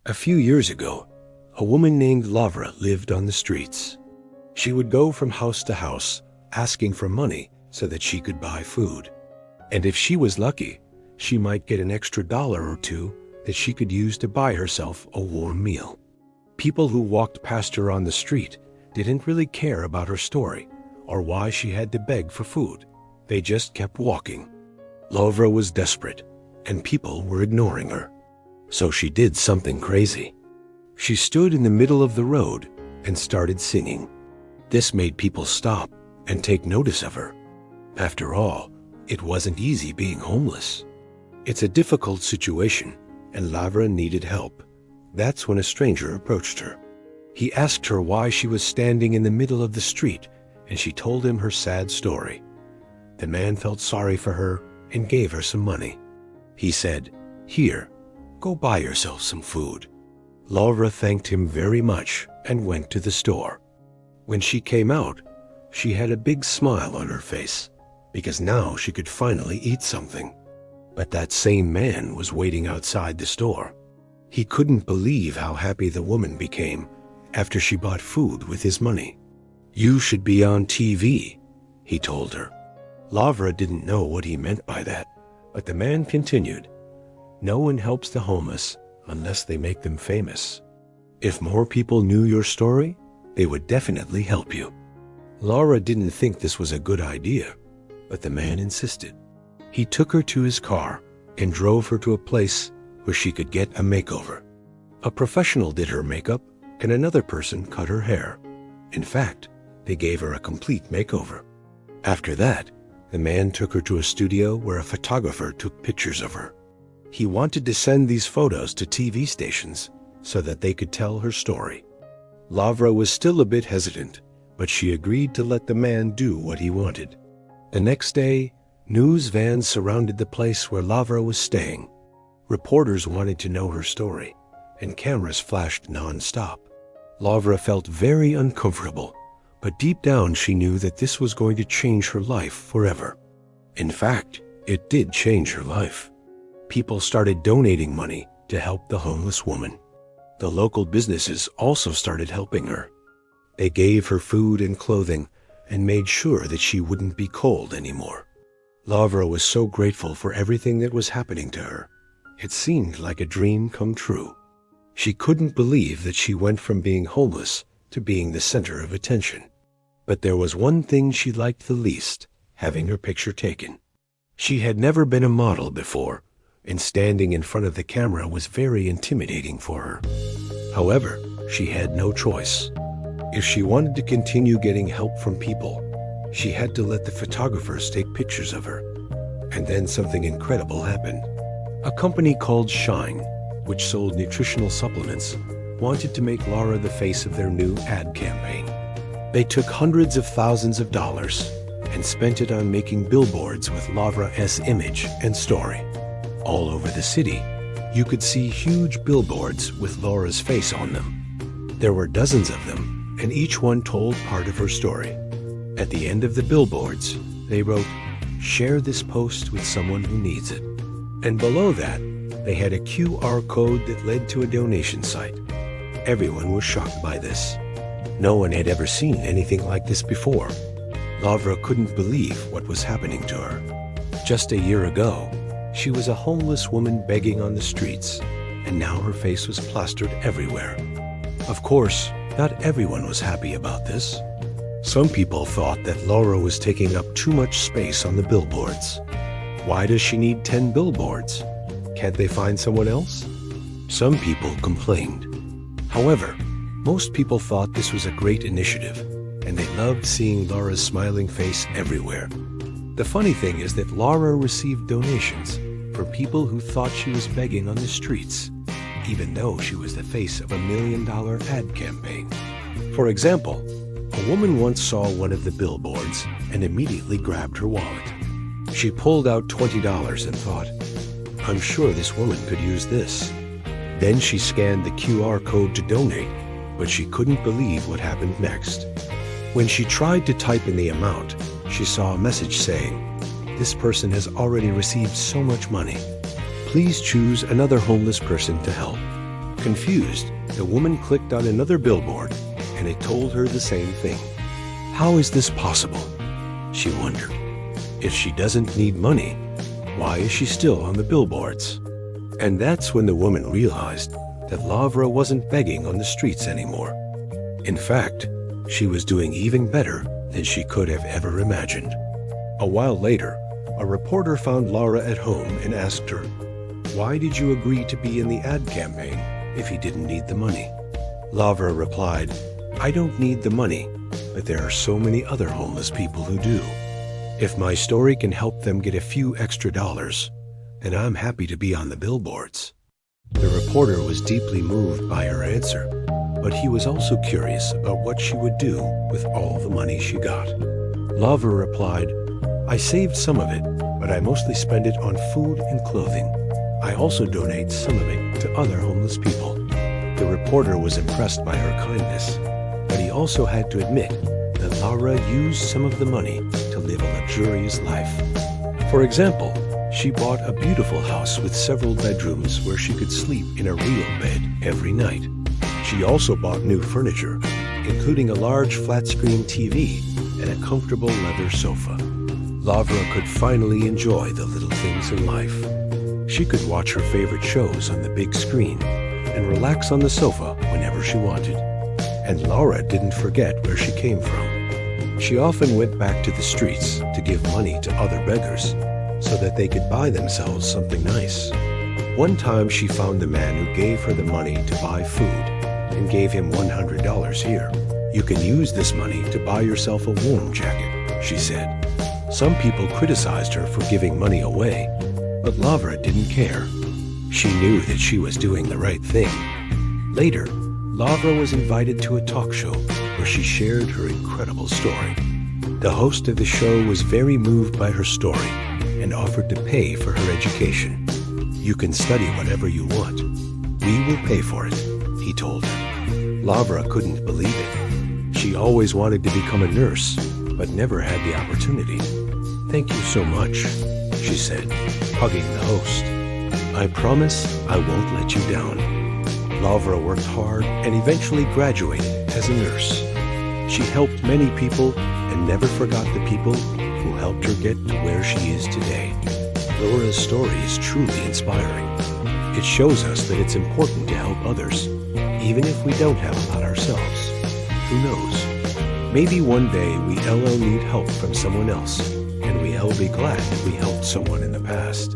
A few years ago, a woman named Lavra lived on the streets. She would go from house to house, asking for money so that she could buy food. And if she was lucky, she might get an extra dollar or two that she could use to buy herself a warm meal. People who walked past her on the street didn't really care about her story or why she had to beg for food. They just kept walking. Lavra was desperate, and people were ignoring her. So she did something crazy. She stood in the middle of the road and started singing. This made people stop and take notice of her. After all, it wasn't easy being homeless. It's a difficult situation, and Lavra needed help. That's when a stranger approached her. He asked her why she was standing in the middle of the street, and she told him her sad story. The man felt sorry for her and gave her some money. He said, "Here, go buy yourself some food." Lavra thanked him very much and went to the store. When she came out, she had a big smile on her face, because now she could finally eat something. But that same man was waiting outside the store. He couldn't believe how happy the woman became after she bought food with his money. "You should be on TV," he told her. Lavra didn't know what he meant by that, but the man continued, "No one helps the homeless unless they make them famous. If more people knew your story, they would definitely help you." Lavra didn't think this was a good idea, but the man insisted. He took her to his car and drove her to a place where she could get a makeover. A professional did her makeup, and another person cut her hair. In fact, they gave her a complete makeover. After that, the man took her to a studio where a photographer took pictures of her. He wanted to send these photos to TV stations so that they could tell her story. Lavra was still a bit hesitant, but she agreed to let the man do what he wanted. The next day, news vans surrounded the place where Lavra was staying. Reporters wanted to know her story, and cameras flashed non-stop. Lavra felt very uncomfortable, but deep down she knew that this was going to change her life forever. In fact, it did change her life. People started donating money to help the homeless woman. The local businesses also started helping her. They gave her food and clothing and made sure that she wouldn't be cold anymore. Lavra was so grateful for everything that was happening to her. It seemed like a dream come true. She couldn't believe that she went from being homeless to being the center of attention. But there was one thing she liked the least, having her picture taken. She had never been a model before, and standing in front of the camera was very intimidating for her. However, she had no choice. If she wanted to continue getting help from people, she had to let the photographers take pictures of her. And then something incredible happened. A company called Shine, which sold nutritional supplements, wanted to make Lavra the face of their new ad campaign. They took hundreds of thousands of dollars and spent it on making billboards with Lavra's image and story. All over the city, you could see huge billboards with Lavra's face on them. There were dozens of them, and each one told part of her story. At the end of the billboards, they wrote, "Share this post with someone who needs it." And below that, they had a QR code that led to a donation site. Everyone was shocked by this. No one had ever seen anything like this before. Lavra couldn't believe what was happening to her. Just a year ago, she was a homeless woman begging on the streets, and now her face was plastered everywhere. Of course, not everyone was happy about this. Some people thought that Lavra was taking up too much space on the billboards. Why does she need 10 billboards? Can't they find someone else? Some people complained. However, most people thought this was a great initiative, and they loved seeing Lavra's smiling face everywhere. The funny thing is that Lavra received donations from people who thought she was begging on the streets, even though she was the face of $1 million ad campaign. For example, a woman once saw one of the billboards and immediately grabbed her wallet. She pulled out $20 and thought, "I'm sure this woman could use this." Then she scanned the QR code to donate, but she couldn't believe what happened next. When she tried to type in the amount, she saw a message saying, "This person has already received so much money. Please choose another homeless person to help." Confused, the woman clicked on another billboard, and it told her the same thing. How is this possible? She wondered. If she doesn't need money, why is she still on the billboards? And that's when the woman realized that Lavra wasn't begging on the streets anymore. In fact, she was doing even better than she could have ever imagined. A while later, a reporter found Laura at home and asked her, "Why did you agree to be in the ad campaign if you didn't need the money?" Lavra replied, "I don't need the money, but there are so many other homeless people who do. If my story can help them get a few extra dollars, then I'm happy to be on the billboards." The reporter was deeply moved by her answer, but he was also curious about what she would do with all the money she got. Lavra replied, "I saved some of it, but I mostly spend it on food and clothing. I also donate some of it to other homeless people." The reporter was impressed by her kindness, but he also had to admit that Laura used some of the money to live a luxurious life. For example, she bought a beautiful house with several bedrooms where she could sleep in a real bed every night. She also bought new furniture, including a large flat-screen TV and a comfortable leather sofa. Lavra could finally enjoy the little things in life. She could watch her favorite shows on the big screen and relax on the sofa whenever she wanted. And Laura didn't forget where she came from. She often went back to the streets to give money to other beggars so that they could buy themselves something nice. One time she found the man who gave her the money to buy food and gave him $100 here. "You can use this money to buy yourself a warm jacket," she said. Some people criticized her for giving money away, but Lavra didn't care. She knew that she was doing the right thing. Later, Lavra was invited to a talk show where she shared her incredible story. The host of the show was very moved by her story and offered to pay for her education. "You can study whatever you want. We will pay for it," he told her. Lavra couldn't believe it. She always wanted to become a nurse, but never had the opportunity. "Thank you so much," she said, hugging the host. "I promise I won't let you down." Lavra worked hard and eventually graduated as a nurse. She helped many people and never forgot the people who helped her get to where she is today. Laura's story is truly inspiring. It shows us that it's important to help others, even if we don't have a lot ourselves. Who knows? Maybe one day we'll need help from someone else, and we'll be glad that we helped someone in the past.